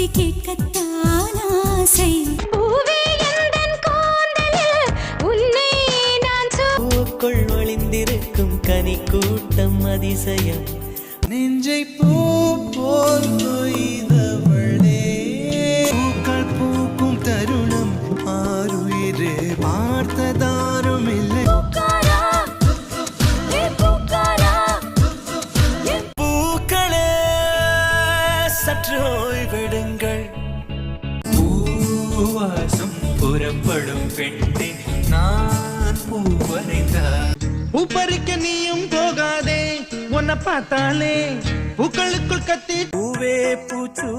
செய்தி கேட்கத்தான் ஆசை. பூவே எந்தன் கூந்தலில் உன்னை நான் பூக்குள் ஒளிந்திருக்கும் கனி கூட்டம் அதிசயம். நெஞ்சை பூ போல் கொய்தவளே, பூக்கள் பூக்கும் தருணம் ஆறுயிரே பார்த்ததாரும் இல்லை. பூக்களே சற்று ஓய்வெடுங்கள். பூவாசம் புறப்படும் பெண்ணே நான் பூவரைந்தார். பூப்பறிக்க நீயும் போகாதே, உன்னை பார்த்தாலே பூக்களுக்குள் கத்தி. பூவே பூச்சூ